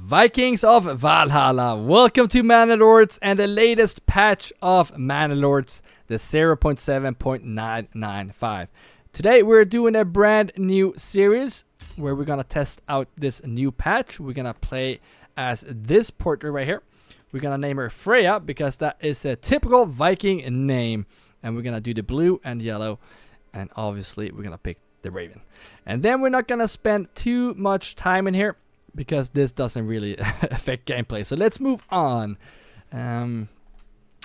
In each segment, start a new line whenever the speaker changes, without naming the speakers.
Vikings of Valhalla, welcome to Manor Lords and the latest patch of Manor Lords, the 0.7.995. Today we're doing a brand new series where we're gonna test out this new patch. We're gonna play as this portrait right here. We're gonna name her Freya because that is a typical Viking name, and we're gonna do the blue and yellow, and obviously we're gonna pick the raven. And then we're not gonna spend too much time in here because this doesn't really affect gameplay. So let's move on. I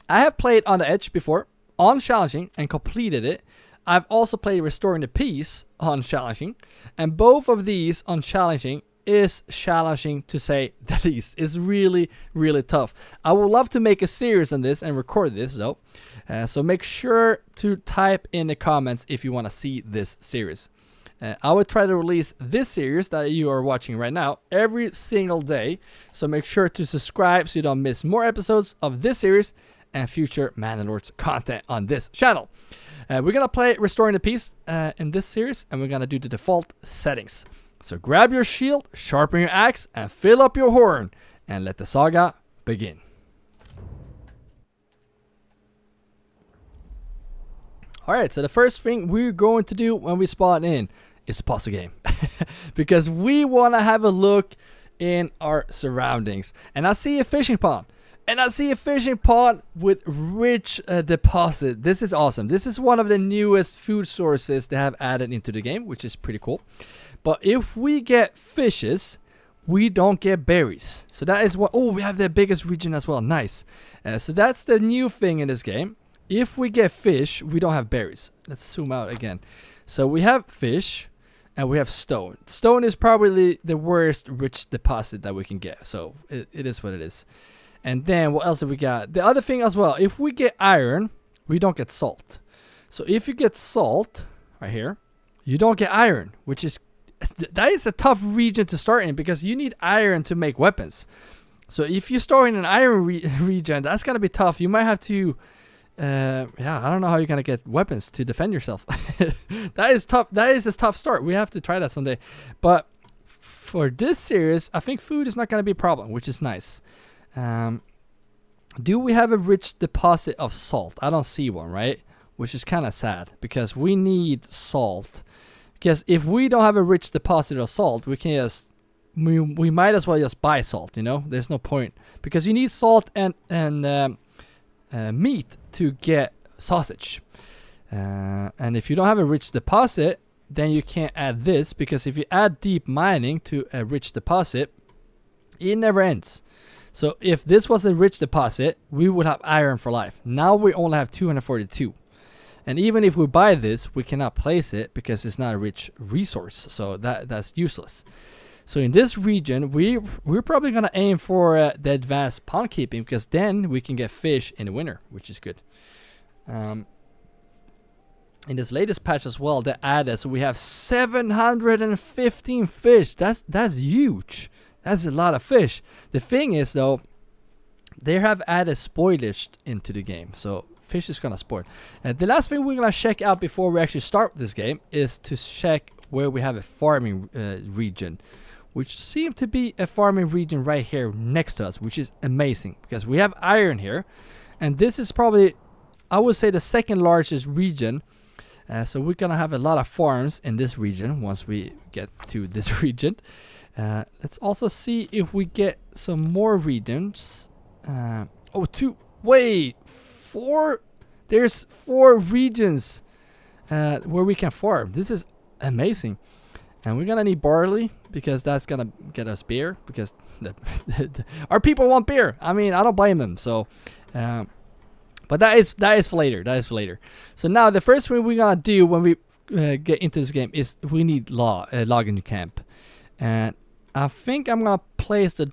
have played on the edge before on challenging and completed it. I've also played restoring the peace on challenging, and both of these on challenging is challenging to say the least. It's really tough. I would love to make a series on this and record this though, so make sure to type in the comments if you want to see this series. I will try to release this series that you are watching right now every single day, so make sure to subscribe so you don't miss more episodes of this series and future Manor Lords content on this channel. We're gonna play Restoring the Peace in this series, and we're gonna do the default settings. So grab your shield, sharpen your axe, and fill up your horn, and let the saga begin. Alright, so the first thing we're going to do when we spawn in is to pause the game. Because we want to have a look in our surroundings. And I see a fishing pond. And I see a fishing pond with rich deposit. This is awesome. This is one of the newest food sources they have added into the game, which is pretty cool. But if we get fishes, we don't get berries. So that is what... Oh, we have the biggest region as well. Nice. So that's the new thing in this game. If we get fish, we don't have berries. Let's zoom out again. So we have fish and we have stone. Stone is probably the worst rich deposit that we can get. So it is what it is. And then what else have we got? The other thing as well, if we get iron, we don't get salt. So if you get salt right here, you don't get iron, which is... That is a tough region to start in because you need iron to make weapons. So if you start in an iron region, that's going to be tough. You might have to... I don't know how you're gonna get weapons to defend yourself. That is tough. That is a tough start. We have to try that someday. But for this series, I think food is not gonna be a problem, which is nice. Do we have a rich deposit of salt? I don't see one, right? Which is kind of sad because we need salt. Because if we don't have a rich deposit of salt, we can just we might as well just buy salt. You know, there's no point because you need salt and meat to get sausage, and if you don't have a rich deposit, then you can't add this, because if you add deep mining to a rich deposit, it never ends. So if this was a rich deposit, we would have iron for life. Now we only have 242, and even if we buy this, we cannot place it because it's not a rich resource, so that's useless. So in this region, we're probably going to aim for the advanced pond keeping, because then we can get fish in the winter, which is good. In this latest patch as well, they added, so we have 715 fish. That's huge. That's a lot of fish. The thing is though, they have added spoilage into the game, so fish is going to spoil. The last thing we're going to check out before we actually start this game is to check where we have a farming region, which seems to be a farming region right here next to us, which is amazing because we have iron here, and this is probably, I would say, the second largest region. So we're gonna have a lot of farms in this region once we get to this region. Let's also see if we get some more regions. Four. There's 4 regions where we can farm. This is amazing. And we're gonna need barley because that's gonna get us beer, because our people want beer. I mean, I don't blame them. So, but that is for later. That is for later. So now the first thing we're gonna do when we get into this game is we need logging camp, and I think I'm gonna place the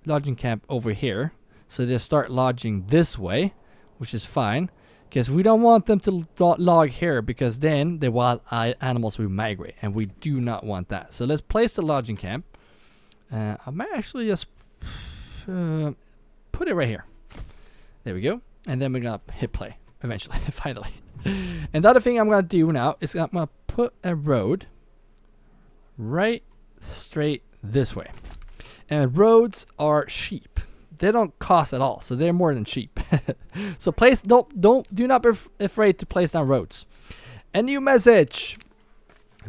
logging camp over here. So they start lodging this way, which is fine. Because we don't want them to log here, because then the wild animals will migrate, and we do not want that. So let's place the lodging camp. I might actually just put it right here. There we go. And then we're going to hit play eventually, finally. And the other thing I'm going to do now is I'm going to put a road right straight this way. And roads are cheap. They don't cost at all, so they're more than cheap. So do not be afraid to place down roads. A new message.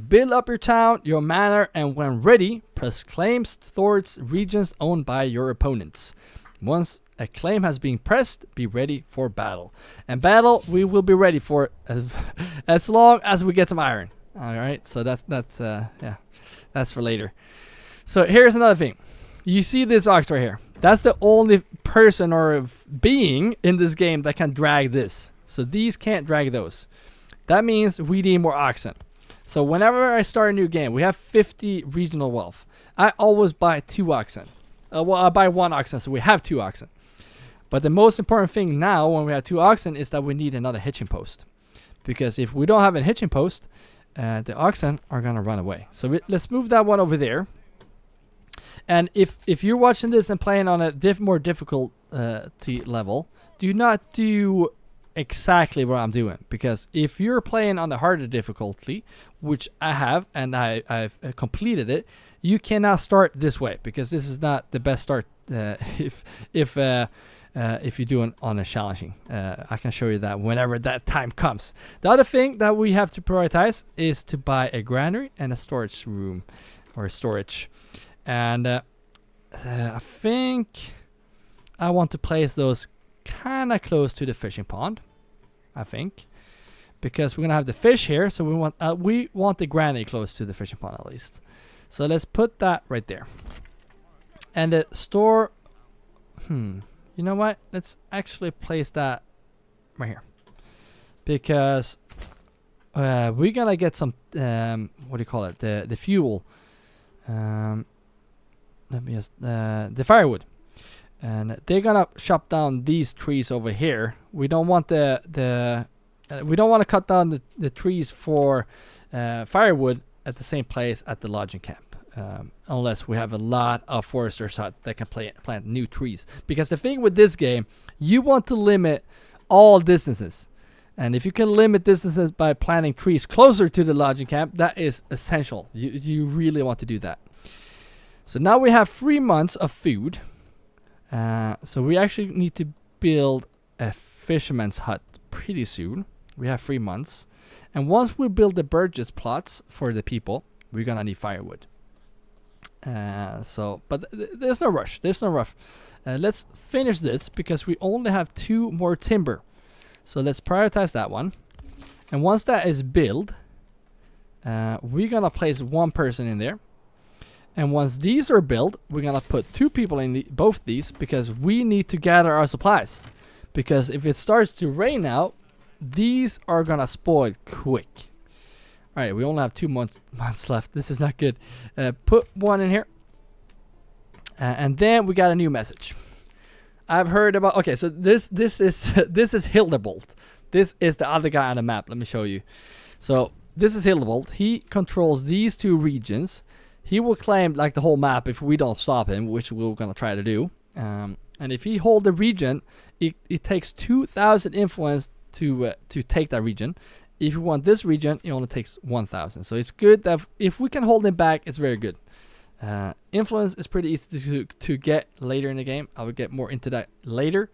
Build up your town, your manor, and when ready, press claims towards regions owned by your opponents. Once a claim has been pressed, be ready for battle. And battle, we will be ready for as long as we get some iron. All right, so that's for later. So here's another thing. You see this ox right here. That's the only person or being in this game that can drag this. So these can't drag those. That means we need more oxen. So whenever I start a new game, we have 50 regional wealth. I always buy 2 oxen. Well, I buy 1 oxen, so we have 2 oxen. But the most important thing now, when we have 2 oxen, is that we need another hitching post. Because if we don't have a hitching post, the oxen are gonna run away. So let's move that one over there. And if you're watching this and playing on a more difficult level, do not do exactly what I'm doing, because if you're playing on the harder difficulty, which I have and I've completed it, you cannot start this way, because this is not the best start if you're doing on a challenging. I can show you that whenever that time comes. The other thing that we have to prioritize is to buy a granary and a storage room or storage, and I think I want to place those kind of close to the fishing pond, I think, because we're gonna have the fish here, so we want the granary close to the fishing pond at least. So let's put that right there. And the store, you know what, let's actually place that right here, because we're gonna get some what do you call it, the fuel, let me just the firewood. And they're gonna chop down these trees over here. We don't want we don't want to cut down the trees for firewood at the same place at the lodging camp, unless we have a lot of foresters that can plant new trees. Because the thing with this game, you want to limit all distances, and if you can limit distances by planting trees closer to the lodging camp, that is essential. You really want to do that. So now we have 3 months of food. So we actually need to build a fisherman's hut pretty soon. We have 3 months. And once we build the Burgess plots for the people, we're gonna need firewood. But there's no rush. Let's finish this, because we only have 2 more timber. So let's prioritize that one. And once that is built, we're gonna place 1 person in there. And once these are built, we're gonna put 2 people in both these, because we need to gather our supplies. Because if it starts to rain out, these are gonna spoil quick. All right, we only have 2 months left. This is not good. Put 1 in here, and then we got a new message. I've heard about. Okay, so this is this is Hildebolt. This is the other guy on the map. Let me show you. So this is Hildebolt. He controls these 2 regions. He will claim like the whole map if we don't stop him, which we're gonna try to do. And if he hold the region, it takes 2,000 influence to take that region. If you want this region, it only takes 1,000. So it's good that if we can hold him back, it's very good. Influence is pretty easy to get later in the game. I will get more into that later.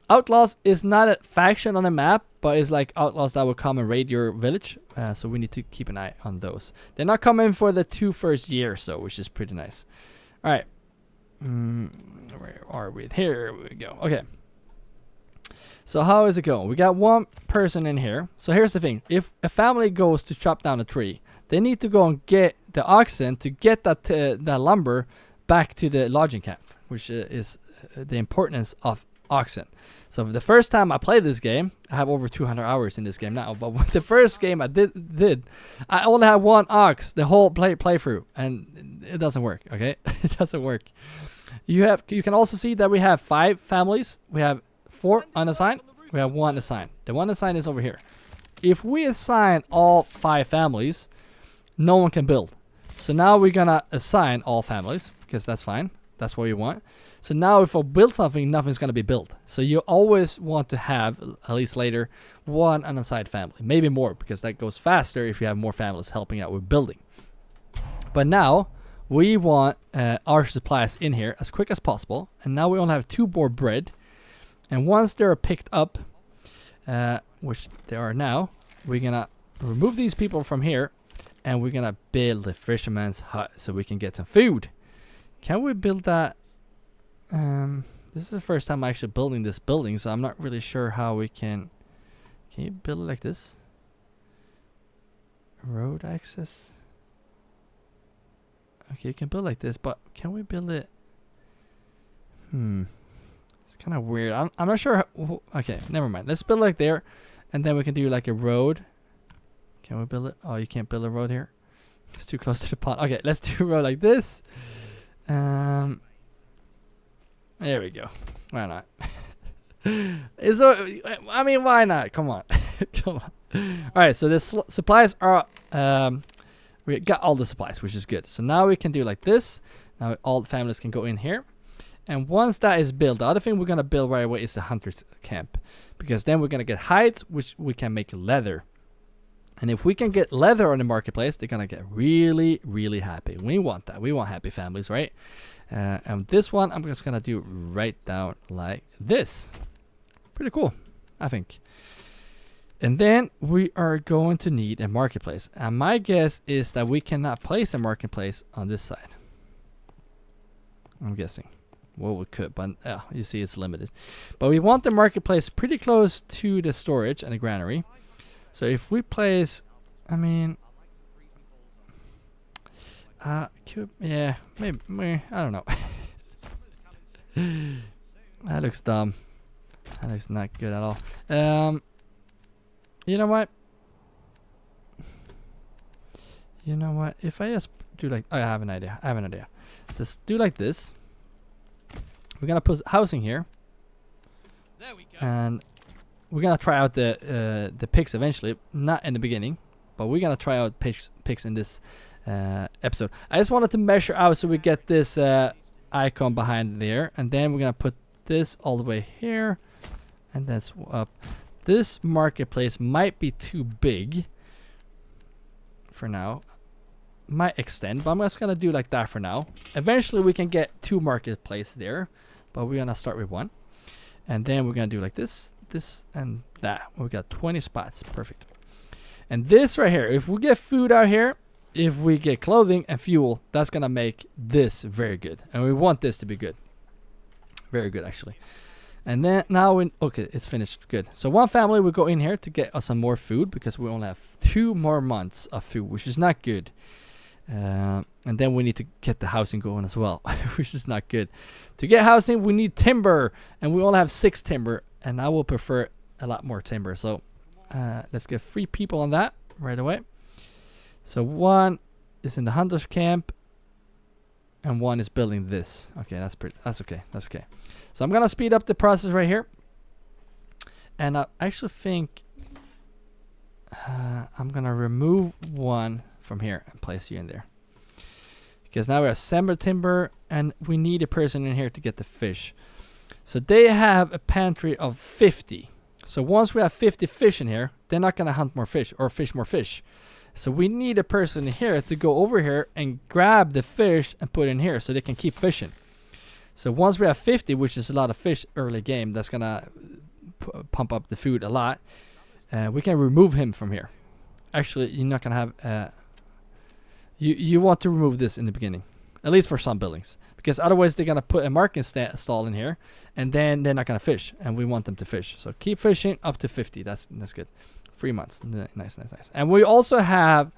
Outlaws is not a faction on the map, but it's like outlaws that will come and raid your village. So we need to keep an eye on those. They're not coming for the 2 first years, so which is pretty nice. All right, where are we? Here we go. Okay. So how is it going? We got 1 person in here. So here's the thing: if a family goes to chop down a tree, they need to go and get the oxen to get that lumber back to the lodging camp, which is the importance of oxen. So the first time I played this game, I have over 200 hours in this game now, but the first game I did I only had 1 ox the whole playthrough, and it doesn't work. Okay. It doesn't work. You can also see that we have 5 families. We have 4 unassigned, we have 1 assigned. The 1 assigned is over here. If we assign all 5 families, no one can build. So now we're gonna assign all families, because that's fine, that's what we want. So now if I build something, nothing's going to be built. So you always want to have, at least later, 1 unassigned family. Maybe more, because that goes faster if you have more families helping out with building. But now, we want our supplies in here as quick as possible. And now we only have 2 more bread. And once they're picked up, which they are now, we're gonna remove these people from here, and we're gonna build the fisherman's hut so we can get some food. Can we build that? This is the first time I'm actually building this building, so I'm not really sure how we can. Can you build it like this? Road access. Okay, you can build like this, but can we build it? It's kind of weird. I'm not sure. Okay, never mind. Let's build like there, and then we can do like a road. Can we build it? Oh, you can't build a road here. It's too close to the pond. Okay, let's do a road like this. There we go. Why not? I mean, why not? Come on. Come on. All right, so the supplies are... we got all the supplies, which is good. So now we can do like this. Now all the families can go in here. And once that is built, the other thing we're going to build right away is the hunter's camp. Because then we're going to get hides, which we can make leather. And if we can get leather on the marketplace, they're going to get really, really happy. We want that. We want happy families, right? And this one, I'm just going to do right down like this. Pretty cool, I think. And then we are going to need a marketplace. And my guess is that we cannot place a marketplace on this side. I'm guessing. Well, we could, but you see it's limited. But we want the marketplace pretty close to the storage and the granary. So if we place, I mean, yeah, maybe, I don't know. That looks dumb. That looks not good at all. You know what? If I just do like, I have an idea. So just do like this. We're gonna put housing here. There we go. And we're gonna try out the pigs eventually, not in the beginning, but we're gonna try out pigs in this episode. I just wanted to measure out so we get this icon behind there, and then we're gonna put this all the way here, and that's up. This marketplace might be too big for now. Might extend, but I'm just gonna do like that for now. Eventually we can get 2 marketplaces there, but we're gonna start with 1, and then we're gonna do like this, and that. We got 20 spots. Perfect. And this right here, if we get food out here, if we get clothing and fuel, that's gonna make this very good, and we want this to be good. Very good, actually. And then now okay, it's finished. Good. So 1 family will go in here to get us some more food, because we only have 2 more months of food, which is not good. And then we need to get the housing going as well, which is not good. To get housing, we need timber, and we only have 6 timber, and I will prefer a lot more timber. So let's get 3 people on that right away. So 1 is in the hunter's camp, and 1 is building this. Okay, that's okay. That's okay. So I'm gonna speed up the process right here, and I actually think I'm gonna remove 1 from here and place you in there, because now we have timber, and we need a person in here to get the fish. So they have a pantry of 50. So once we have 50 fish in here, they're not gonna hunt more fish or fish more fish. So we need a person here to go over here and grab the fish and put in here so they can keep fishing. So once we have 50, which is a lot of fish early game, that's gonna pump up the food a lot. We can remove him from here. Actually, you're not gonna have. You want to remove this in the beginning, at least for some buildings, because otherwise they're gonna put a market stall in here, and then they're not gonna fish, and we want them to fish. So keep fishing up to 50. That's good. 3 months. Nice. And we also have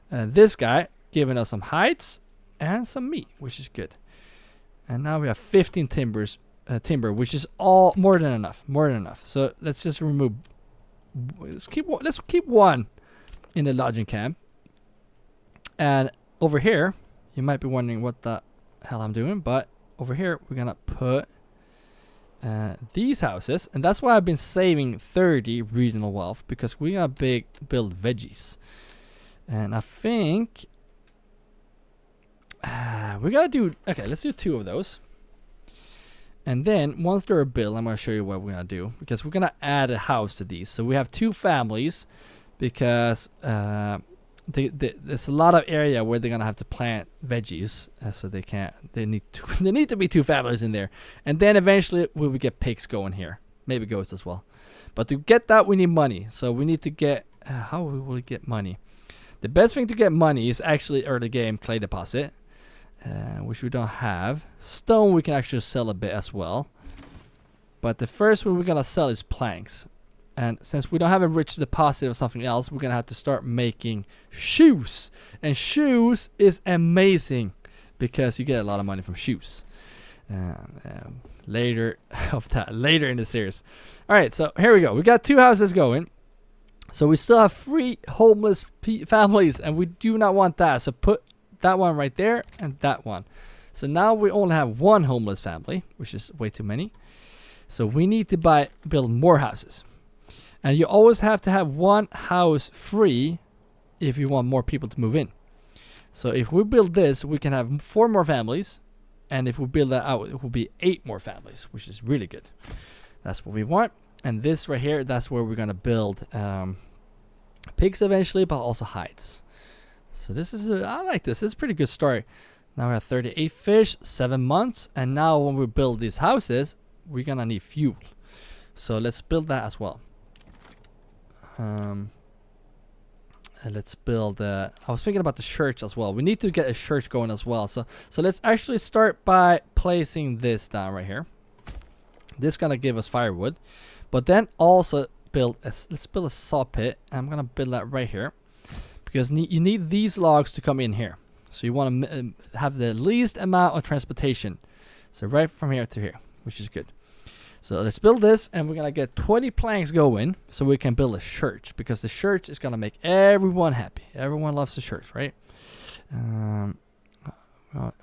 this guy giving us some hides and some meat, which is good. And now we have 15 timber, which is all more than enough. So let's just remove. Let's keep 1 in the lodging camp. And over here, you might be wondering what the hell I'm doing, but over here we're gonna put these houses, and that's why I've been saving 30 regional wealth, because we are build veggies. And I think we gotta do, okay, let's do 2 of those. And then once they're built, I'm gonna show you what we're gonna do, because we're gonna add a house to these. So we have 2 families, because there's a lot of area where they're gonna have to plant veggies, so they can't. They need to. They need to be 2 families in there, and then eventually we will get pigs going here, maybe goats as well. But to get that, we need money. So we need to get. How will we get money? The best thing to get money is actually early game clay deposit, which we don't have. Stone we can actually sell a bit as well. But the first one we're gonna sell is planks. And since we don't have a rich deposit of something else, we're gonna have to start making shoes. And shoes is amazing because you get a lot of money from shoes. Later in the series. All right, so here we go. We got 2 houses going. So we still have 3 homeless families, and we do not want that. So put that one right there and that one. So now we only have 1 homeless family, which is way too many. So we need to build more houses. And you always have to have 1 house free if you want more people to move in. So if we build this, we can have 4 more families. And if we build that out, it will be 8 more families, which is really good. That's what we want. And this right here, that's where we're going to build pigs eventually, but also hides. So this is, I like this. This is a pretty good story. Now we have 38 fish, 7 months. And now when we build these houses, we're going to need fuel. So let's build that as well. And let's build I was thinking about the church as well. We need to get a church going as well. So let's actually start by placing this down right here. This is gonna give us firewood, but then also let's build a saw pit. I'm gonna build that right here because you need these logs to come in here. So you want to have the least amount of transportation. So right from here to here, which is good. So let's build this, and we're gonna get 20 planks going so we can build a church, because the church is gonna make everyone happy. Everyone loves the church, right? Well,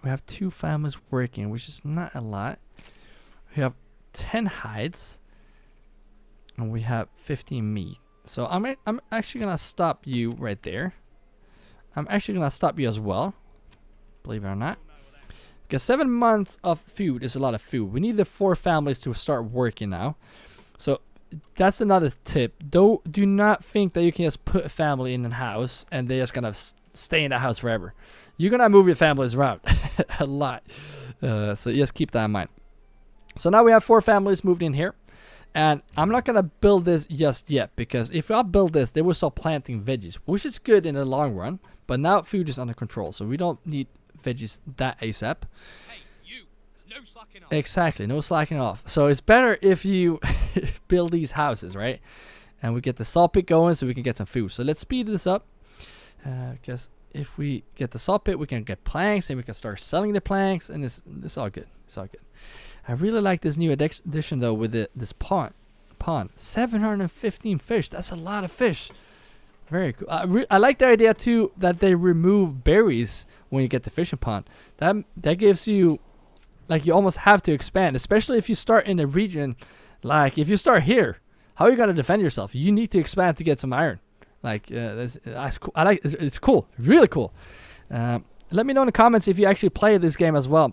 we have 2 families working, which is not a lot. We have 10 hides, and we have 15 meat. So I'm actually gonna stop you right there. I'm actually gonna stop you as well, believe it or not. Because 7 months of food is a lot of food. We need the 4 families to start working now. So that's another tip. Do not think that you can just put a family in a house and they're just going to stay in that house forever. You're going to move your families around a lot. So just keep that in mind. So now we have 4 families moved in here. And I'm not going to build this just yet, because if I build this, they will start planting veggies, which is good in the long run. But now food is under control, so we don't need veggies that ASAP.
Hey, you! No slacking off.
Exactly, no slacking off. So it's better if you build these houses, right? And we get the saw pit going so we can get some food. So let's speed this up, because if we get the saw pit, we can get planks and we can start selling the planks, and it's all good. It's all good. I really like this new addition though with this pond. 715 fish. That's a lot of fish. Very cool. I like the idea too that they remove berries when you get the fishing pond. That gives you, like, you almost have to expand, especially if you start in a region. Like if you start here, how are you gonna defend yourself? You need to expand to get some iron. Like that's cool. I like it's cool, really cool. Let me know in the comments if you actually play this game as well.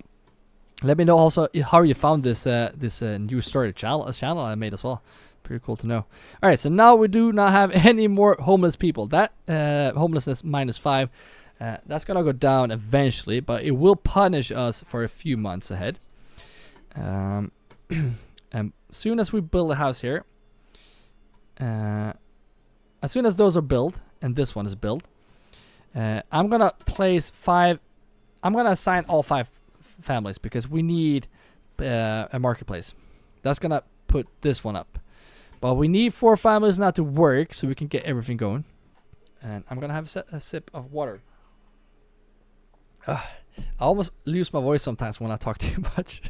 Let me know also how you found this new story channel I made as well. Pretty cool to know. All right, so now we do not have any more homeless people. That homelessness -5, that's gonna go down eventually, but it will punish us for a few months ahead. And soon as we build a house here, as soon as those are built and this one is built, I'm gonna place 5. I'm gonna assign all 5 families because we need a marketplace. That's gonna put this one up. But we need 4 families now to work so we can get everything going. And I'm gonna have a sip of water. I almost lose my voice sometimes when I talk too much.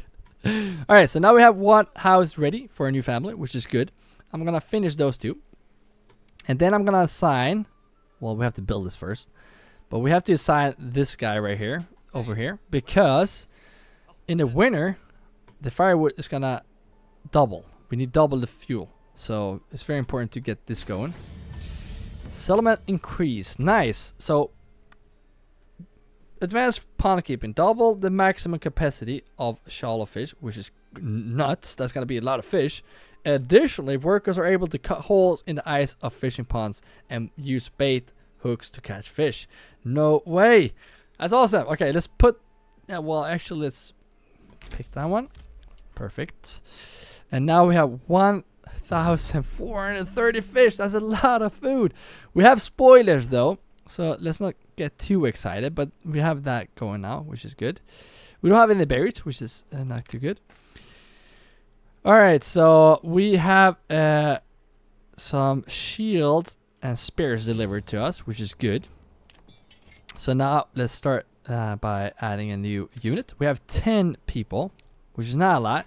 Alright, so now we have 1 house ready for a new family, which is good. I'm gonna finish those 2. And then I'm gonna assign, well, we have to build this first, but we have to assign this guy right here, over here, because in the winter, the firewood is gonna double. We need double the fuel. So it's very important to get this going. Settlement increase. Nice. So advanced pond keeping. Double the maximum capacity of shallow fish, which is nuts. That's going to be a lot of fish. Additionally, workers are able to cut holes in the ice of fishing ponds and use bait hooks to catch fish. No way. That's awesome. Okay, let's put... Yeah, well, actually, let's pick that one. Perfect. And now we have 1,430 fish. That's a lot of food. We have spoilers, though. So let's not get too excited. But we have that going now, which is good. We don't have any berries, which is not too good. Alright, so we have some shields and spears delivered to us, which is good. So now let's start by adding a new unit. We have 10 people, which is not a lot.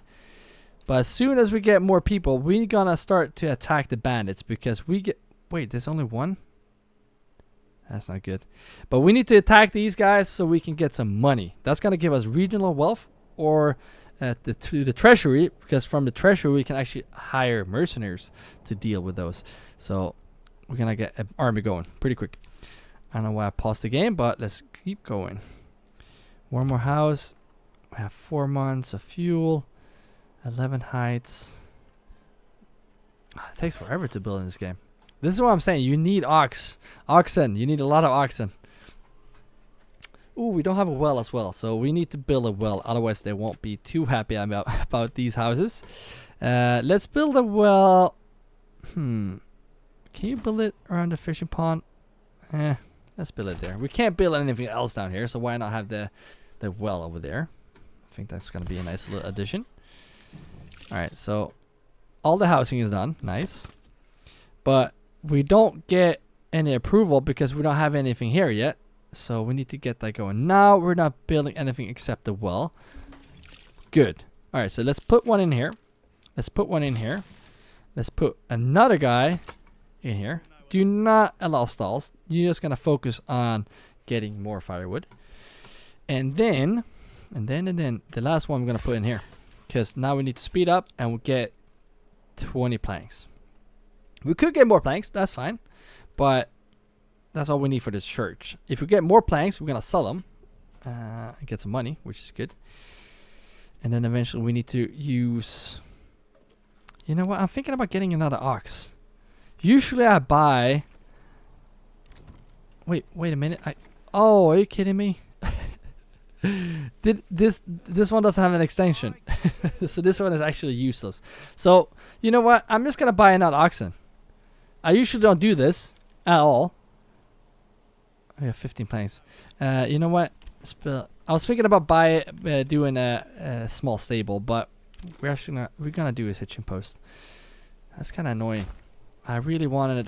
But as soon as we get more people, we're gonna start to attack the bandits because we get... Wait, there's only one? That's not good. But we need to attack these guys so we can get some money. That's gonna give us regional wealth or to the treasury, because from the treasury we can actually hire mercenaries to deal with those. So we're gonna get an army going pretty quick. I don't know why I paused the game, but let's keep going. One more house. We have 4 months of fuel. 11 heights. It takes forever to build in this game. This is what I'm saying. You need oxen. You need a lot of oxen. Ooh, we don't have a well as well. So we need to build a well. Otherwise, they won't be too happy about these houses. Let's build a well. Can you build it around the fishing pond? Let's build it there. We can't build anything else down here. So why not have the well over there? I think that's going to be a nice little addition. Alright, so all the housing is done. Nice. But we don't get any approval because we don't have anything here yet. So we need to get that going. Now we're not building anything except the well. Good. Alright, so let's put one in here. Let's put one in here. Let's put another guy in here. Do not allow stalls. You're just going to focus on getting more firewood. And then the last one I'm going to put in here. Because now we need to speed up and we'll get 20 planks. We could get more planks, that's fine. But that's all we need for this church. If we get more planks, we're going to sell them. And get some money, which is good. And then eventually we need to use... You know what? I'm thinking about getting another ox. Usually I buy... Wait a minute. Oh, are you kidding me? This one doesn't have an extension. So this one is actually useless. So you know what, I'm just gonna buy another oxen. I usually don't do this at all. I have 15 planks. You know what, I was thinking about doing a small stable, but we're gonna do a hitching post. That's kind of annoying. I really wanted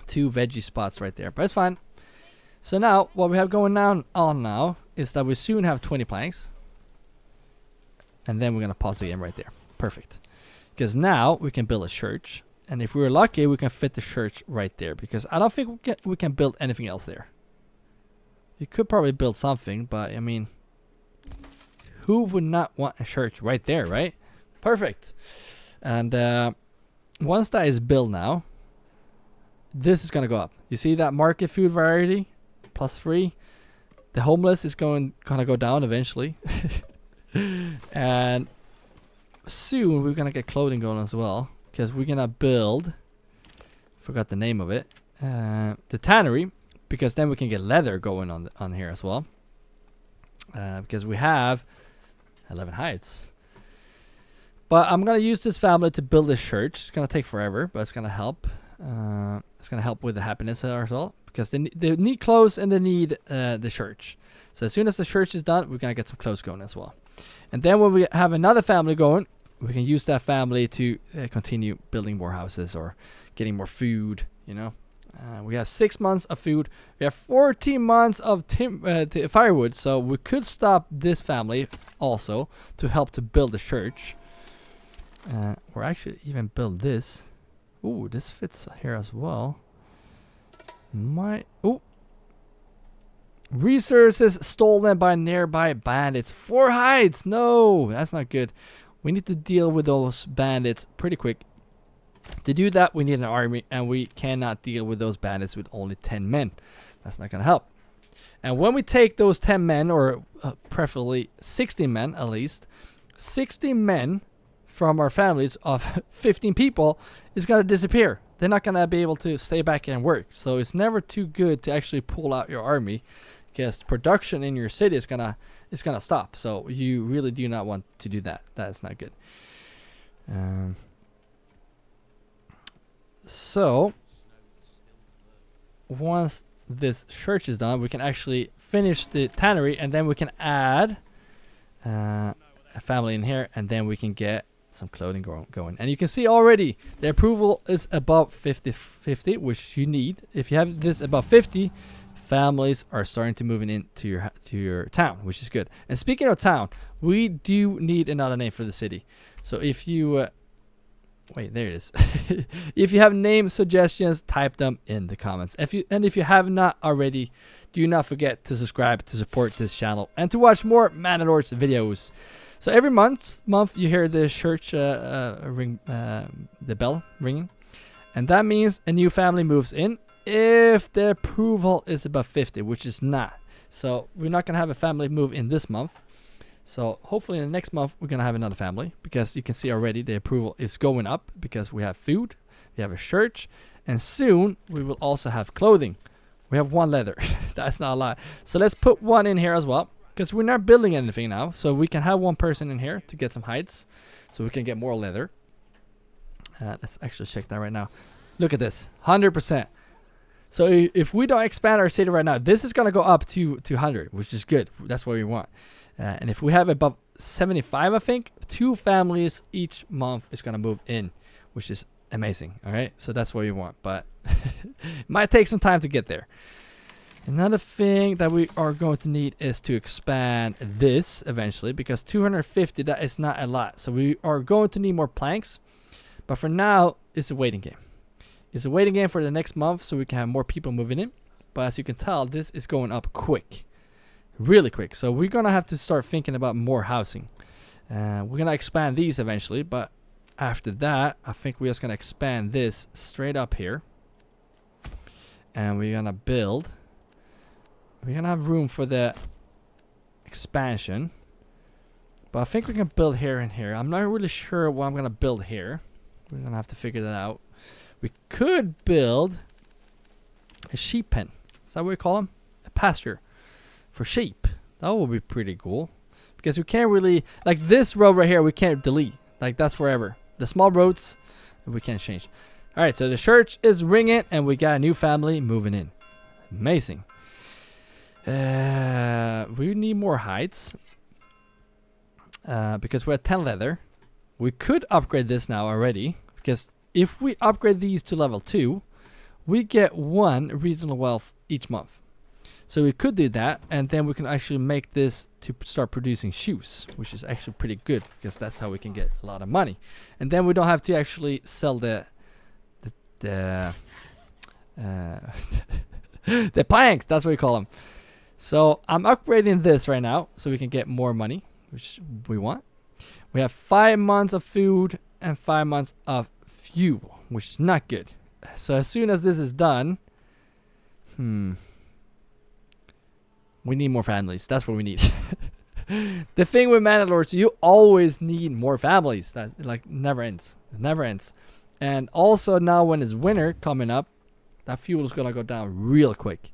2 veggie spots right there, but it's fine. So now, what we have going on now is that we soon have 20 planks. And then we're going to pause the game right there. Perfect. Because now we can build a church. And if we're lucky, we can fit the church right there. Because I don't think we can build anything else there. You could probably build something, but I mean... Who would not want a church right there, right? Perfect. And once that is built now, this is going to go up. You see that market food variety? +3. The homeless is gonna go down eventually. And soon we're gonna get clothing going as well, because we're gonna build, forgot the name of it, the tannery, because then we can get leather going on here as well, because we have 11 heights. But I'm gonna use this family to build this church. It's gonna take forever, but it's gonna help. It's gonna help with the happiness as well, because they need clothes and they need the church. So as soon as the church is done, we're gonna get some clothes going as well. And then when we have another family going, we can use that family to continue building more houses or getting more food. You know, we have 6 months of food. We have 14 months of firewood. So we could stop this family also to help to build the church, or actually even build this. Ooh, this fits here as well. Resources stolen by nearby bandits. 4 hides. No, that's not good. We need to deal with those bandits pretty quick. To do that, we need an army, and we cannot deal with those bandits with only 10 men. That's not gonna help. And when we take those 10 men, or preferably 60 men at least, 60 men from our families of 15 people is gonna disappear. they're not gonna be able to stay back and work. So it's never too good to actually pull out your army, because production in your city is gonna stop. So you really do not want to do that. That is not good. So once this church is done, we can actually finish the tannery, and then we can add a family in here, and then we can get some clothing going. And you can see already the approval is above 50, which you need. If you have this above 50, families are starting to move into your town, which is good. And speaking of town, we do need another name for the city. So if you wait, there it is. If you have name suggestions, type them in the comments. If you have not already, do not forget to subscribe to support this channel and to watch more Manor Lords videos. So every month you hear the church ring, the bell ringing, and that means a new family moves in if the approval is above 50, which is not. So we're not gonna have a family move in this month. So hopefully in the next month we're gonna have another family, because you can see already the approval is going up, because we have food, we have a church, and soon we will also have clothing. We have 1 leather. That's not a lot. So let's put 1 in here as well, because we're not building anything now. So we can have 1 person in here to get some hides, so we can get more leather. Let's actually check that right now. Look at this, 100%. So if we don't expand our city right now, this is gonna go up to 200, which is good. That's what we want. And if we have above 75, I think 2 families each month is gonna move in, which is amazing. All right, so that's what we want, but it might take some time to get there. Another thing that we are going to need is to expand this eventually, because 250, that is not a lot. So we are going to need more planks, but for now it's a waiting game. It's a waiting game for the next month, so we can have more people moving in. But as you can tell, this is going up quick, really quick. So we're gonna have to start thinking about more housing. We're gonna expand these eventually, but after that, I think we're just gonna expand this straight up here, and we're gonna build. We're gonna have room for the expansion, but I think we can build here and here. I'm not really sure what I'm gonna build here. We're gonna have to figure that out. We could build a sheep pen. Is that what we call them? A pasture for sheep. That would be pretty cool, because we can't really, like this road right here, we can't delete. Like that's forever. The small roads we can't change. All right, so the church is ringing, and we got a new family moving in. Amazing. We need more hides, because we're at 10 leather. We could upgrade this now already, because if we upgrade these to level 2, we get 1 regional wealth each month. So we could do that, and then we can actually make this to start producing shoes, which is actually pretty good, because that's how we can get a lot of money. And then we don't have to actually sell the planks. That's what we call them. So I'm upgrading this right now so we can get more money, which we want. We have 5 months of food and 5 months of fuel, which is not good. So as soon as this is done, we need more families. That's what we need. The thing with Manor Lords, you always need more families. That like never ends. It never ends. And also now when it's winter coming up, that fuel is gonna go down real quick.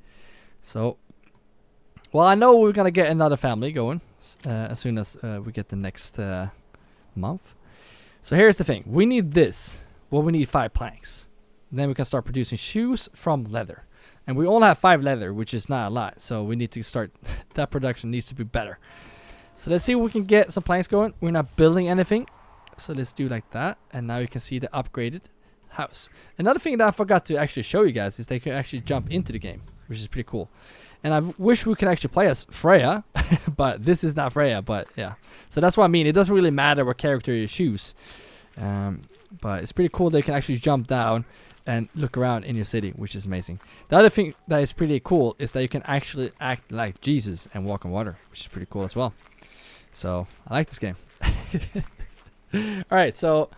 So, well, I know we're gonna get another family going as soon as we get the next month. So here's the thing: we need this. Well, we need 5 planks. Then we can start producing shoes from leather. And we only have 5 leather, which is not a lot. So we need to start, that production needs to be better. So let's see if we can get some planks going. We're not building anything. So let's do like that. And now you can see the upgraded house. Another thing that I forgot to actually show you guys is they can actually jump into the game, which is pretty cool. And I wish we could actually play as Freya, but this is not Freya, but yeah. So that's what I mean. It doesn't really matter what character you choose. But it's pretty cool they can actually jump down and look around in your city, which is amazing. The other thing that is pretty cool is that you can actually act like Jesus and walk on water, which is pretty cool as well. So I like this game. Alright, so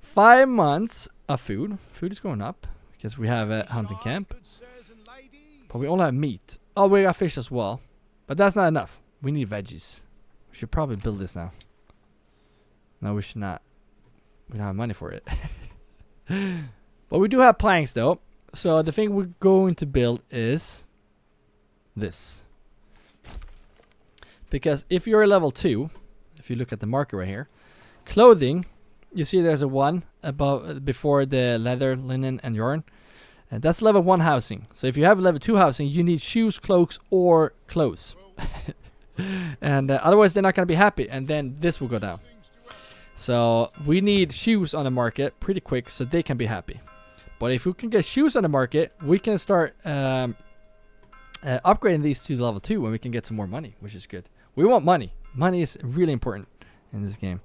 5 months of food. Food is going up because we have a hunting camp. But we only have meat. Oh, we got fish as well. But that's not enough. We need veggies. We should probably build this now. No, we should not. We don't have money for it. But we do have planks though. So the thing we're going to build is this. Because if you're a level 2, if you look at the marker right here, clothing, you see there's a 1 above before the leather, linen, and yarn. And that's level 1 housing. So if you have level 2 housing, you need shoes, cloaks, or clothes. And otherwise they're not going to be happy, and then this will go down. So we need shoes on the market pretty quick so they can be happy. But if we can get shoes on the market, we can start upgrading these to level 2 and we can get some more money, which is good. We want money. Money is really important in this game.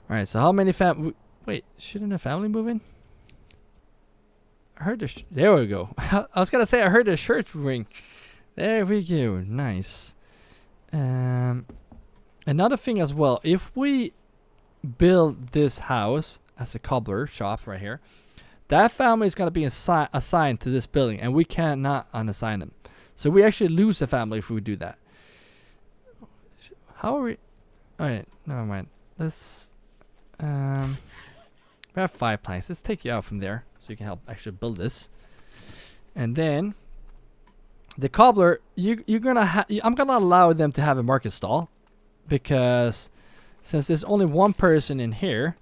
Alright, so how many wait, shouldn't a family move in? I heard there we go. I was gonna say I heard a church ring. There we go. Nice. Another thing as well, if we build this house as a cobbler shop right here, that family is going to be assigned to this building, and we cannot unassign them. So we actually lose a family if we do that. How are we? Alright, never mind. Let's we have 5 planks. Let's take you out from there so you can help actually build this. And then the cobbler, you're gonna I'm gonna allow them to have a market stall, because since there's only one person in here,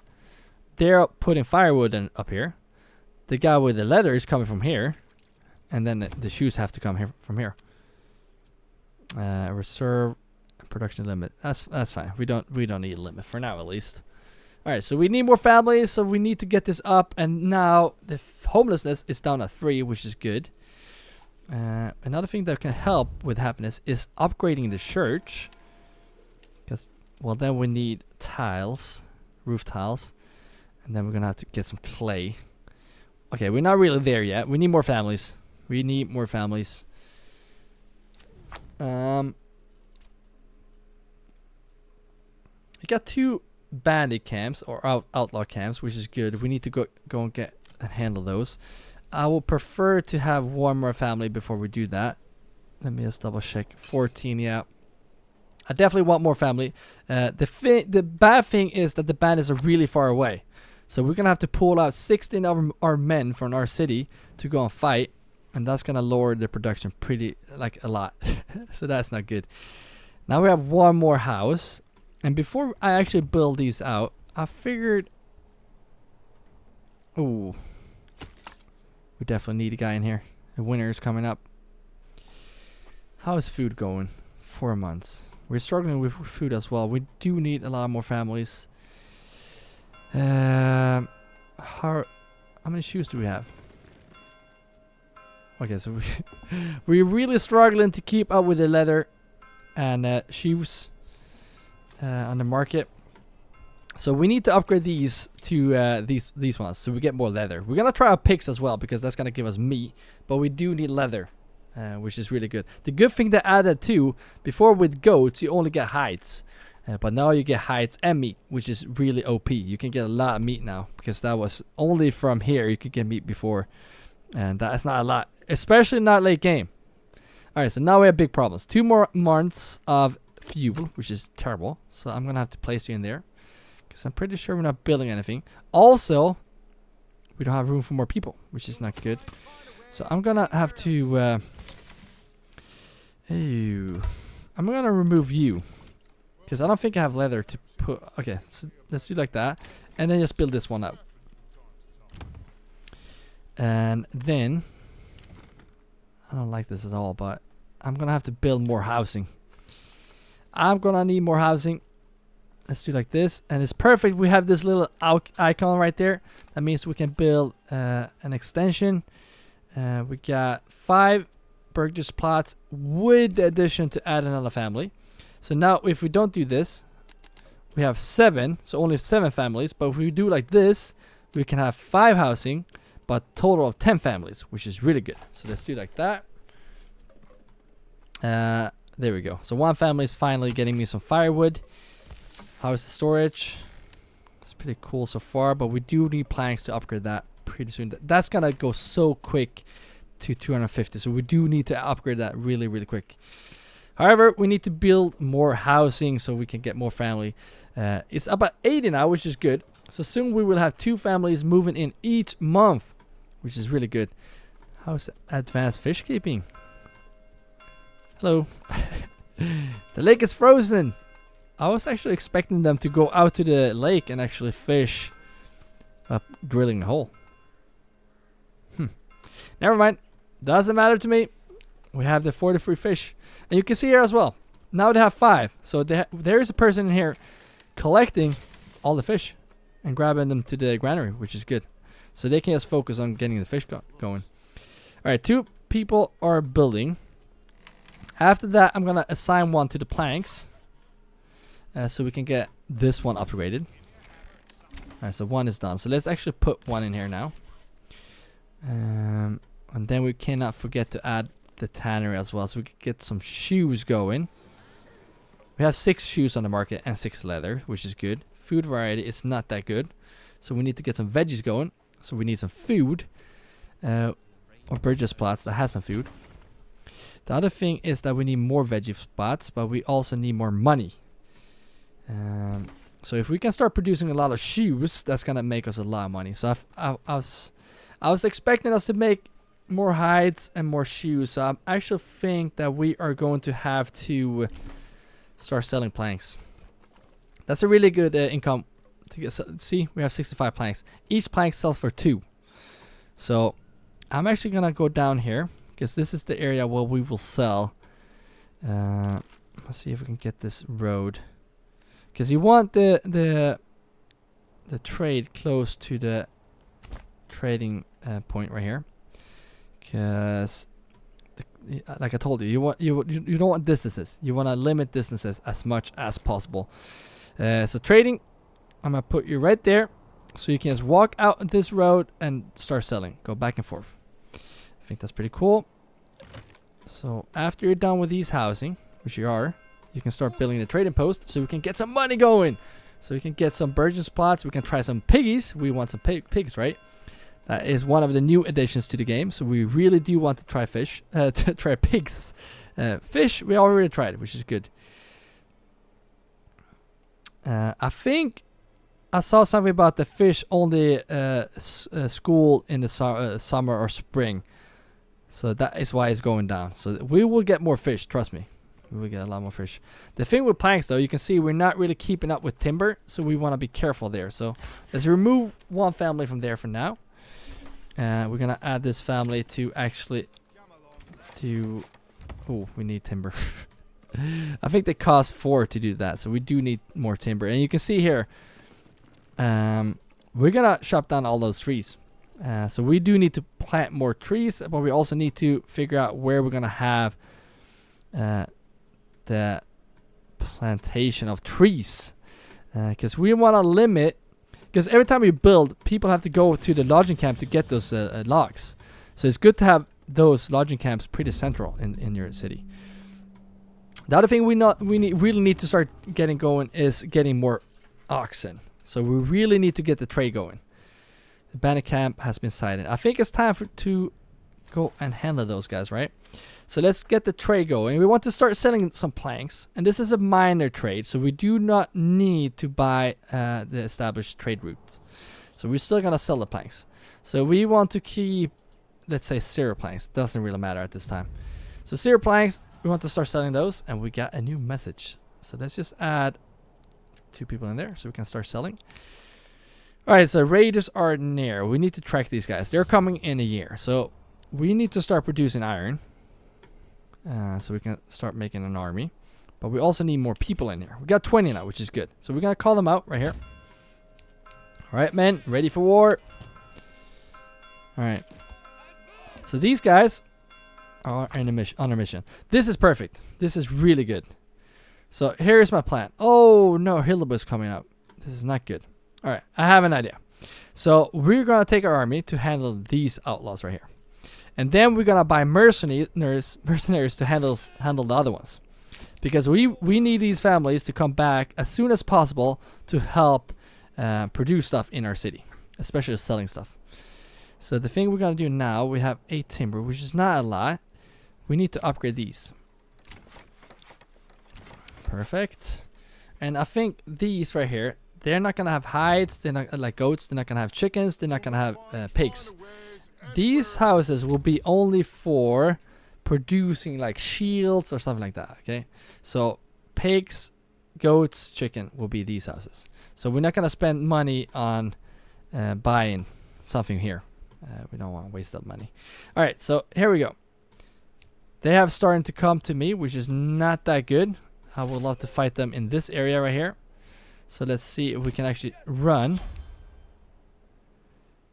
they're putting firewood up here. The guy with the leather is coming from here, and then the shoes have to come here from here. Reserve production limit. That's fine. We don't need a limit for now, at least. All right, so we need more families, so we need to get this up, and now the homelessness is down at 3, which is good. Another thing that can help with happiness is upgrading the church, because well, then we need tiles, roof tiles, and then we're gonna have to get some clay. Okay, we're not really there yet. We need more families. We need more families. We got 2 bandit camps or outlaw camps, which is good. We need to go and get and handle those. I will prefer to have one more family before we do that. Let me just double check. 14, yeah. I definitely want more family. The bad thing is that the bandits are really far away. So we're going to have to pull out 16 of our men from our city to go and fight. And that's going to lower the production a lot. So that's not good. Now we have one more house. And before I actually build these out, I figured... Ooh. We definitely need a guy in here. The winter is coming up. How is food going? 4 months. We're struggling with food as well. We do need a lot more families. How many shoes do we have? Okay, so we're really struggling to keep up with the leather and shoes on the market. So we need to upgrade these to these ones so we get more leather. We're gonna try our picks as well because that's gonna give us meat, but we do need leather, which is really good. The good thing they added too, before with goats you only get hides, but now you get hides and meat, which is really OP. You can get a lot of meat now because that was only from here you could get meat before, and that's not a lot, especially not late game. All right, so now we have big problems. 2 more months of fuel, which is terrible. So I'm gonna have to place you in there. I'm pretty sure we're not building anything. Also, we don't have room for more people, which is not good. So I'm gonna have to I'm gonna remove you because I don't think I have leather to put. Okay, so let's do like that, and then just build this one up. And then I don't like this at all, but I'm gonna have to build more housing. I'm gonna need more housing. Let's do like this, and it's perfect. We have this little icon right there. That means we can build an extension. We got 5 burgess plots with the addition to add another family. So now if we don't do this, we have 7, so only 7 families. But if we do like this, we can have 5 housing, but total of 10 families, which is really good. So let's do like that. There we go. So one family is finally getting me some firewood. How is the storage? It's pretty cool so far, but we do need planks to upgrade that pretty soon. That's gonna go so quick to 250, so we do need to upgrade that really, really quick. However, we need to build more housing so we can get more family. It's about 80 now, which is good. So soon we will have 2 families moving in each month, which is really good. How's advanced fish keeping? Hello. The lake is frozen. I was actually expecting them to go out to the lake and actually fish up drilling a hole. Never mind. Doesn't matter to me. We have the 43 fish. And you can see here as well. Now they have 5. So there is a person in here collecting all the fish and grabbing them to the granary, which is good. So they can just focus on getting the fish going. Alright, 2 people are building. After that, I'm going to assign one to the planks. So we can get this one upgraded. Alright, so 1 is done. So let's actually put 1 in here now. And then we cannot forget to add the tannery as well, so we can get some shoes going. We have 6 shoes on the market and 6 leather, which is good. Food variety is not that good, so we need to get some veggies going. So we need some food, or Burgess plots that has some food. The other thing is that we need more veggie spots, but we also need more money. So if we can start producing a lot of shoes, that's gonna make us a lot of money. So I was expecting us to make more hides and more shoes. So I actually think that we are going to have to start selling planks. That's a really good income to get. See, we have 65 planks. Each plank sells for 2. So I'm actually gonna go down here because this is the area where we will sell. Let's see if we can get this road, because you want the trade close to the trading point right here. Because like I told you, you don't want distances. You want to limit distances as much as possible. So trading, I'm gonna put you right there, so you can just walk out this road and start selling. Go back and forth. I think that's pretty cool. So after you're done with these housing, which you are, you can start building the trading post, so we can get some money going. So we can get some Burgess plots. We can try some piggies. We want some pigs, right? That is one of the new additions to the game. So we really do want to try fish, to try pigs. Fish, we already tried, which is good. I think I saw something about the fish only school in the summer or spring. So that is why it's going down. So we will get more fish, trust me. We will get a lot more fish. The thing with planks though, you can see we're not really keeping up with timber. So we want to be careful there. So let's remove 1 family from there for now. We're gonna add this family to actually oh, we need timber. I think they cost 4 to do that, so we do need more timber. And you can see here, we're gonna chop down all those trees. So we do need to plant more trees, but we also need to figure out where we're gonna have the plantation of trees, because we want to limit. Because every time you build, people have to go to the lodging camp to get those logs. So it's good to have those lodging camps pretty central in your city. The other thing we really need to start getting going is getting more oxen. So we really need to get the trade going. The bandit camp has been sighted. I think it's time to go and handle those guys, right? So let's get the trade going. We want to start selling some planks. And this is a minor trade, so we do not need to buy the established trade routes. So we're still going to sell the planks. So we want to keep, let's say, 0 planks. Doesn't really matter at this time. So 0 planks, we want to start selling those. And we got a new message. So let's just add 2 people in there so we can start selling. Alright, so raiders are near. We need to track these guys. They're coming in a year. So we need to start producing iron. So we can start making an army. But we also need more people in here. We got 20 now, which is good. So we're going to call them out right here. Alright, men. Ready for war. Alright. So these guys are on a mission. This is perfect. This is really good. So here's my plan. Oh, no. Hillabus coming up. This is not good. Alright. I have an idea. So we're going to take our army to handle these outlaws right here. And then we're gonna buy mercenaries to handle the other ones, because we need these families to come back as soon as possible to help produce stuff in our city, especially selling stuff. So the thing we're gonna do now, we have 8 timber, which is not a lot. We need to upgrade these. Perfect. And I think these right here, they're not gonna have hides. They're not like goats. They're not gonna have chickens. They're not gonna have pigs. These houses will be only for producing like shields or something like that. Okay, so pigs, goats, chicken will be these houses. So we're not gonna spend money on buying something here. We don't want to waste that money. All right, so here we go. They have started to come to me, which is not that good. I would love to fight them in this area right here. So let's see if we can actually run.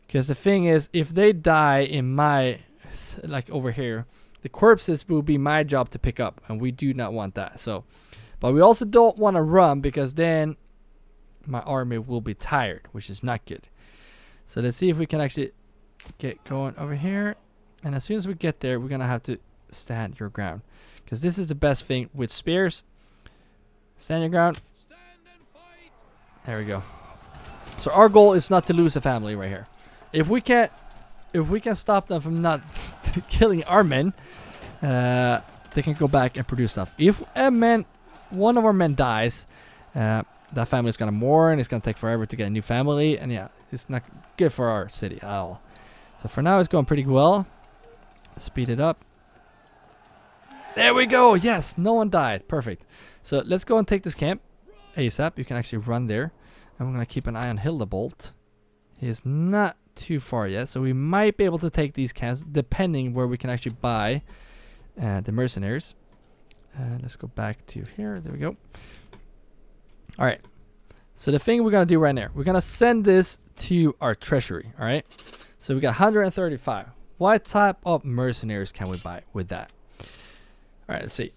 Because the thing is, if they die in my, like over here, the corpses will be my job to pick up, and we do not want that. So, but we also don't want to run, because then my army will be tired, which is not good. So let's see if we can actually get going over here. And as soon as we get there, we're gonna have to stand your ground, because this is the best thing with spears. Stand your ground. There we go. So our goal is not to lose a family right here. If we can stop them from not killing our men, they can go back and produce stuff. If one of our men dies, that family is gonna mourn. It's gonna take forever to get a new family, and yeah, it's not good for our city at all. So for now, it's going pretty well. Let's speed it up. There we go. Yes, no one died. Perfect. So let's go and take this camp ASAP. You can actually run there. And we're going to keep an eye on Hildebolt. He is not too far yet. So we might be able to take these camps depending where we can actually buy the mercenaries. Let's go back to here. There we go. All right. So the thing we're going to do right now, we're going to send this to our treasury. All right. So we got 135. What type of mercenaries can we buy with that? All right, let's see.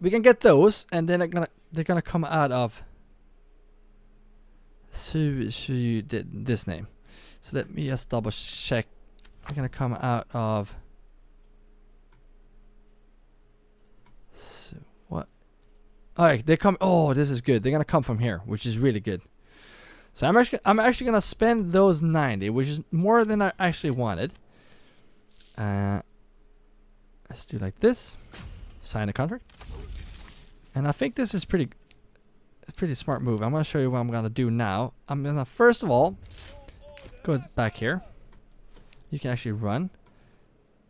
We can get those, and then they're gonna come out of this name. So let me just double check. They're gonna come out of what? All right, they come. Oh, this is good. They're gonna come from here, which is really good. So I'm actually gonna spend those 90, which is more than I actually wanted. Let's do like this. Sign a contract. And I think this is pretty smart move. I'm gonna show you what I'm gonna do now. I'm gonna first of all go back here. You can actually run,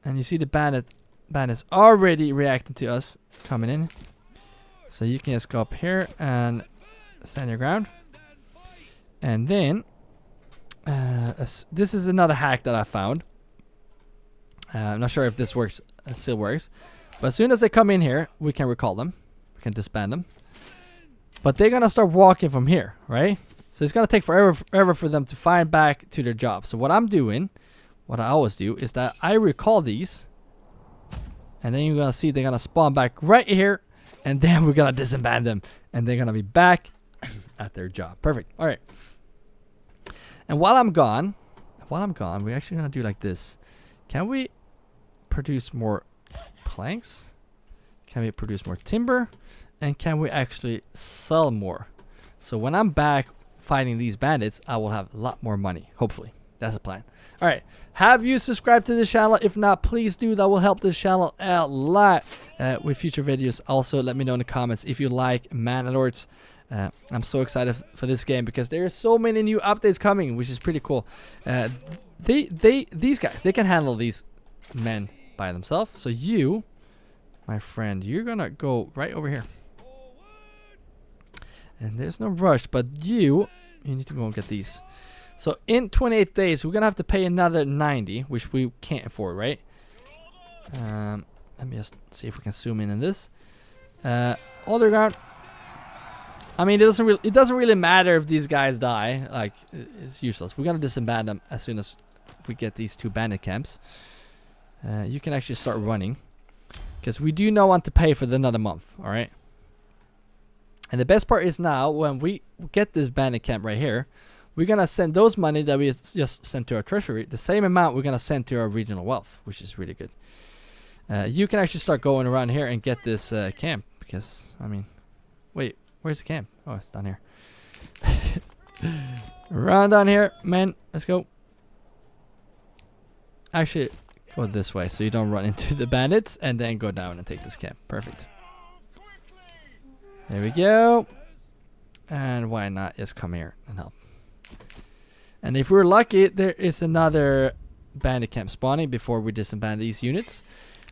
and you see the bandits already reacting to us coming in. So you can just go up here and stand your ground. And then this is another hack that I found. I'm not sure if this still works, but as soon as they come in here, we can recall them. We can disband them. But they're gonna start walking from here, right? So it's gonna take forever for them to find back to their job. So what I'm doing, what I always do, is that I recall these, and then you're gonna see they're gonna spawn back right here, and then we're gonna disband them, and they're gonna be back at their job. Perfect. All right. And while I'm gone, we're actually gonna do like this. Can we produce more planks? Can we produce more timber? And can we actually sell more? So when I'm back fighting these bandits, I will have a lot more money. Hopefully. That's the plan. All right. Have you subscribed to this channel? If not, please do. That will help this channel a lot with future videos. Also, let me know in the comments if you like Manor Lords. I'm so excited for this game because there are so many new updates coming, which is pretty cool. These guys, they can handle these men by themselves. So you, my friend, you're gonna go right over here. And there's no rush, but you need to go and get these. So in 28 days, we're gonna have to pay another 90, which we can't afford, right? Let me just see if we can zoom in on this. Hold your ground. I mean, it doesn't really matter if these guys die. Like, it's useless. We're gonna disband them as soon as we get these 2 bandit camps. You can actually start running, because we do not want to pay for another month. All right. And the best part is now, when we get this bandit camp right here, we're gonna send those money that we just sent to our treasury. The same amount we're gonna send to our regional wealth, which is really good. You can actually start going around here and get this camp, because I mean, wait. Where's the camp? Oh, it's down here. Run down here, man. Let's go. Actually, go this way so you don't run into the bandits, and then go down and take this camp. Perfect. There we go. And why not just come here and help. And if we're lucky, there is another bandit camp spawning before we disband these units.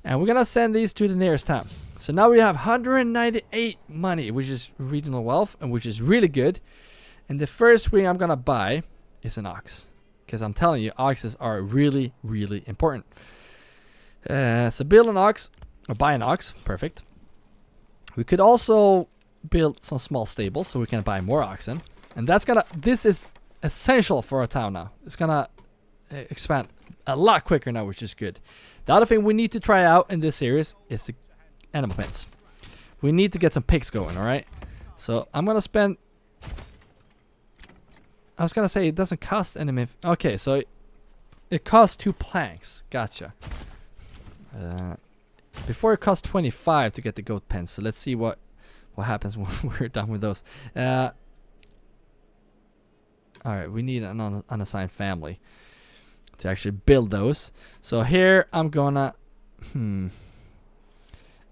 And we're gonna send these to the nearest town. So now we have 198 money, which is regional wealth, and which is really good. And the first thing I'm gonna buy is an ox, because I'm telling you, oxes are really, really important. So build an ox, or buy an ox, perfect. We could also build some small stables, so we can buy more oxen. And this is essential for our town now. It's gonna expand a lot quicker now, which is good. The other thing we need to try out in this series is the animal pens. We need to get some pigs going, alright? So I'm gonna spend... I was gonna say it doesn't cost any... Okay, so it costs 2 planks. Gotcha. Before it cost 25 to get the goat pens. So let's see what happens when we're done with those. Alright, we need an unassigned family to actually build those. So here I'm gonna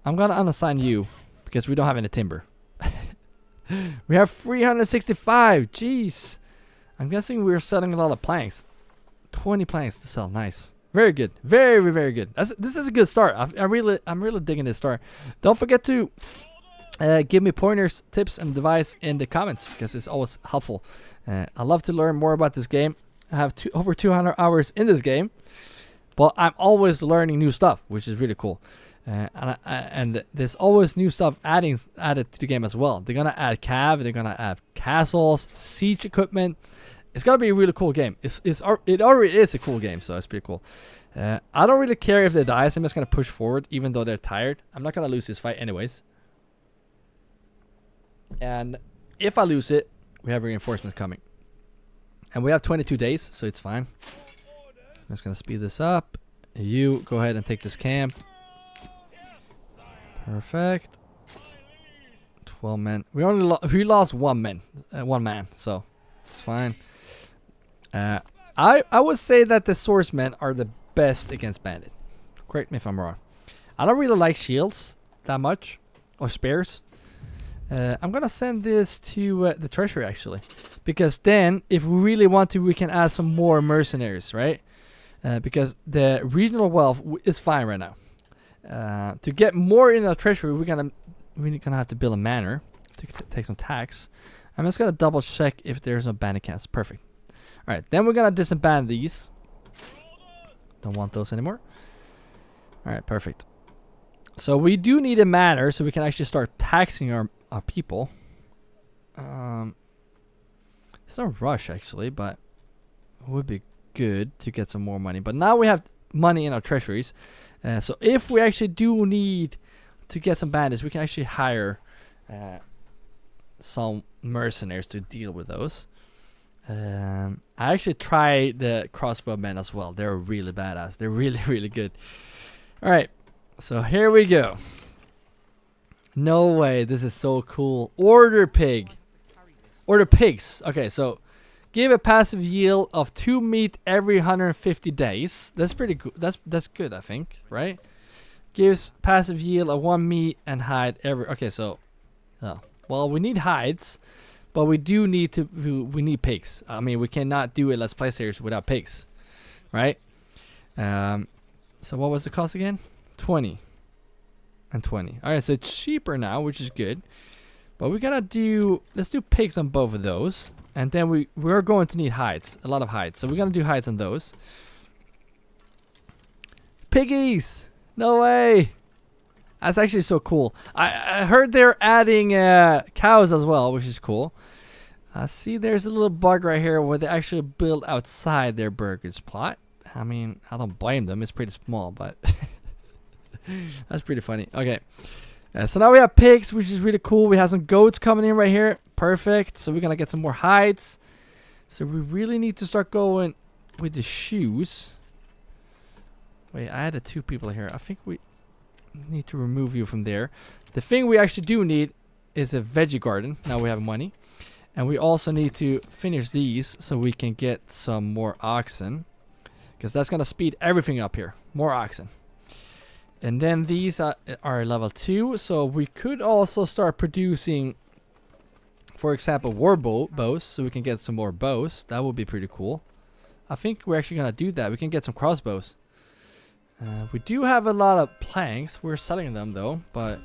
unassign you because we don't have any timber. We have 365. Jeez. I'm guessing we're selling a lot of planks. 20 planks to sell. Nice. Very good. Very, very good. This is a good start. I'm really digging this start. Don't forget to give me pointers, tips, and advice in the comments because it's always helpful. I love to learn more about this game. I have over 200 hours in this game, but I'm always learning new stuff, which is really cool. And there's always new stuff added to the game as well. They're gonna add cav, they're gonna add castles, siege equipment. It's gonna be a really cool game. It already is a cool game, so it's pretty cool. I don't really care if they die. So I'm just gonna push forward, even though they're tired. I'm not gonna lose this fight anyways. And if I lose it, we have reinforcements coming. And we have 22 days, so it's fine. I'm just gonna speed this up. You go ahead and take this camp. Perfect. 12 men. We lost one man, so it's fine. I would say that the swordsmen are the best against bandit. Correct me if I'm wrong. I don't really like shields that much, or spears. I'm gonna send this to the treasury actually, because then if we really want to, we can add some more mercenaries, right? Because the regional wealth is fine right now. To get more in our treasury, we're gonna have to build a manor to take some tax. I'm just gonna double check if there's no bandit camps. Perfect. All right, then we're gonna disband these. Don't want those anymore. All right, perfect. So we do need a manor so we can actually start taxing our people. It's no rush actually, but it would be good to get some more money. But now we have money in our treasuries. So if we actually do need to get some bandits, we can actually hire some mercenaries to deal with those. I actually tried the crossbow men as well. They're really badass. They're really, really good. All right, so here we go. No way, this is so cool. Order pig. Order pigs. Okay, so give a passive yield of 2 meat every 150 days. That's pretty good. That's good, I think, right? Gives passive yield of 1 meat and hide every... Okay, so... Oh, well, we need hides, but we do need to... We need pigs. I mean, we cannot do a Let's Play series without pigs, right? So what was the cost again? 20 and 20. All right, so it's cheaper now, which is good. But we gotta do... Let's do pigs on both of those. And then we're going to need hides. A lot of hides. So we're gonna do hides on those. Piggies! No way! That's actually so cool. I heard they're adding cows as well, which is cool. See, there's a little bug right here where they actually build outside their burgers plot. I mean, I don't blame them. It's pretty small, but... That's pretty funny. Okay. So now we have pigs, which is really cool. We have some goats coming in right here. Perfect. So we're going to get some more hides. So we really need to start going with the shoes. Wait, I added 2 people here. I think we need to remove you from there. The thing we actually do need is a veggie garden. Now we have money. And we also need to finish these so we can get some more oxen. Because that's going to speed everything up here. More oxen. And then these are level 2, so we could also start producing For example, bows, so we can get some more bows. That would be pretty cool. I think we're actually gonna do that. We can get some crossbows. We do have a lot of planks. We're selling them though, but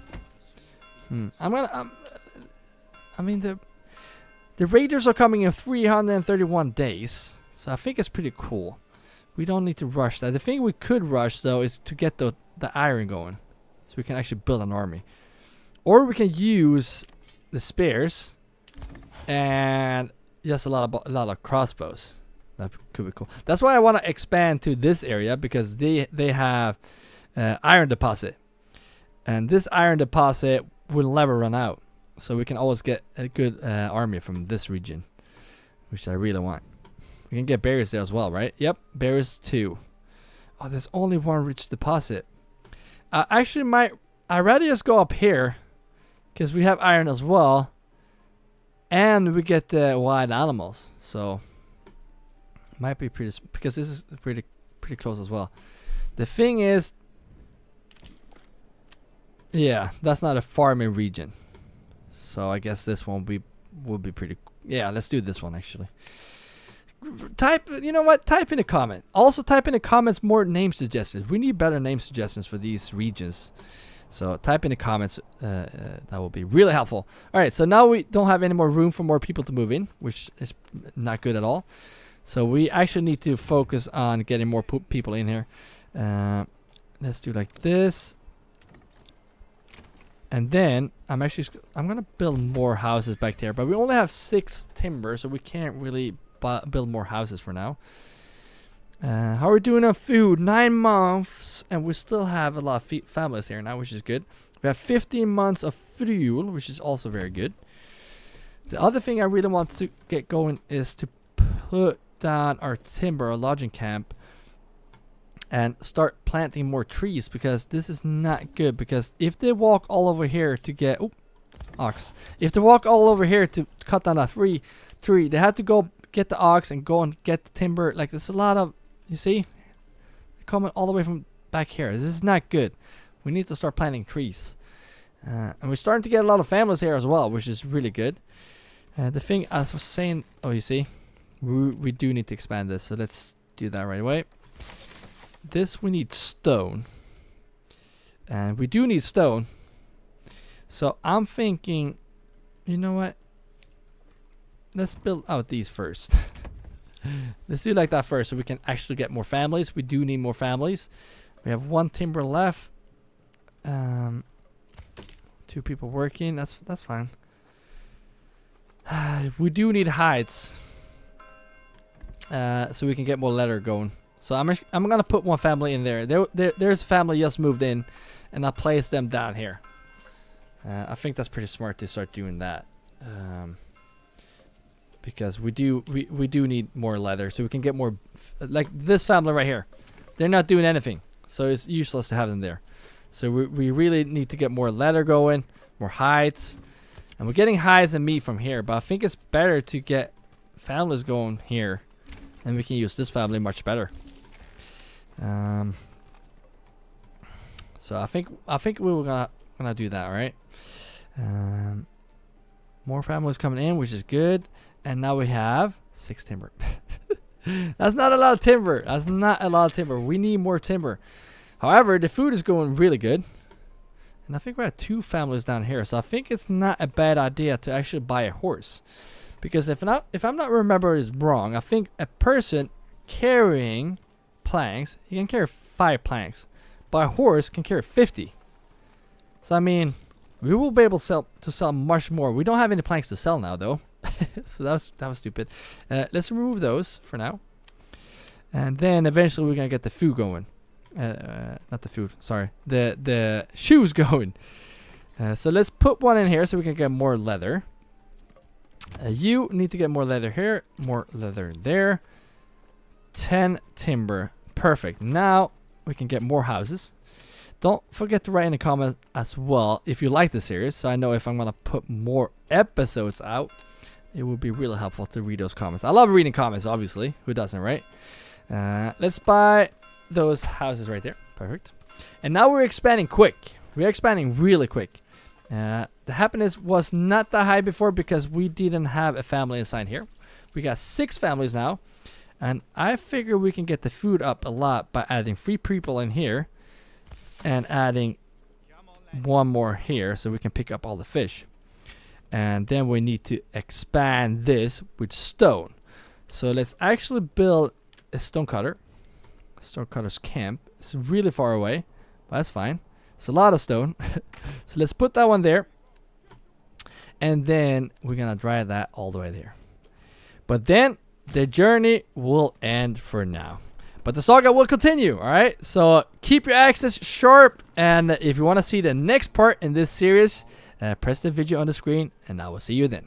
I mean the raiders are coming in 331 days, so I think it's pretty cool. We don't need to rush that. The thing we could rush though is to get the iron going, so we can actually build an army, or we can use the spears and just a lot of crossbows. That could be cool. That's why I want to expand to this area, because they have iron deposit, and this iron deposit will never run out, so we can always get a good army from this region, which I really want. We can get berries there as well, right? Yep, berries too. Oh, there's only one rich deposit. Actually, I'd rather just go up here, because we have iron as well, and we get the wild animals, so might be pretty, because this is pretty close as well. The thing is, yeah, that's not a farming region, so I guess this one would be pretty. Yeah, let's do this one actually. You know what? Type in a comment. Also, type in the comments more name suggestions. We need better name suggestions for these regions. So type in the comments. That will be really helpful. All right. So now we don't have any more room for more people to move in, which is not good at all. So we actually need to focus on getting more people in here. Let's do like this. And then I'm gonna build more houses back there, but we only have 6 timber, so we can't really build more houses for now. How are we doing on food? 9 months, and we still have a lot of families here now, which is good. We have 15 months of fuel, which is also very good. The other thing I really want to get going is to put down our timber, our lodging camp, and start planting more trees, because this is not good. Because if they walk all over here to get if they walk all over here to cut down a tree, they have to go get the ox and go and get the timber. Like, there's a lot of, you see, they're coming all the way from back here. This is not good. We need to start planting trees, and we're starting to get a lot of families here as well, which is really good. The thing, as I was saying, you see, we do need to expand this, so let's do that right away. This, we need stone, and we do need stone. So I'm thinking, you know what? Let's build out these first. Let's do like that first, so we can actually get more families. We do need more families. We have 1 timber left. 2 people working. That's fine. We do need hides, so we can get more leather going. So I'm gonna put 1 family in there. There's a family just moved in, and I'll place them down here. I think that's pretty smart to start doing that, because we do need more leather, so we can get more. Like this family right here, they're not doing anything, so it's useless to have them there. So we really need to get more leather going, more hides, and we're getting hides and meat from here. But I think it's better to get families going here, and we can use this family much better. So I think we were gonna do that, right? More families coming in, which is good. And now we have 6 timber. That's not a lot of timber. That's not a lot of timber. We need more timber. However, the food is going really good, and I think we have 2 families down here. So I think it's not a bad idea to actually buy a horse, because if I'm not remembering it wrong, I think a person carrying planks, he can carry 5 planks, but a horse can carry 50. So I mean, we will be able to sell much more. We don't have any planks to sell now though. So that was stupid. Let's remove those for now, and then eventually we're gonna get the food going. Not the food, sorry, the shoes going. So let's put 1 in here so we can get more leather. You need to get more leather here, more leather there. 10 timber. Perfect. Now we can get more houses. Don't forget to write in the comments as well if you like the series, so I know if I'm gonna put more episodes out. It would be really helpful to read those comments. I love reading comments, obviously. Who doesn't, right? Let's buy those houses right there. Perfect. And now we're expanding quick. We're expanding really quick. The happiness was not that high before because we didn't have a family assigned here. We got 6 families now. And I figure we can get the food up a lot by adding 3 people in here. And adding 1 more here so we can pick up all the fish. And then we need to expand this with stone. So let's actually build a stone cutter. Stone cutter's camp. It's really far away, but that's fine. It's a lot of stone. So let's put that one there. And then we're gonna drive that all the way there. But then the journey will end for now. But the saga will continue, alright? So keep your axes sharp. And if you want to see the next part in this series, press the video on the screen. And I will see you then.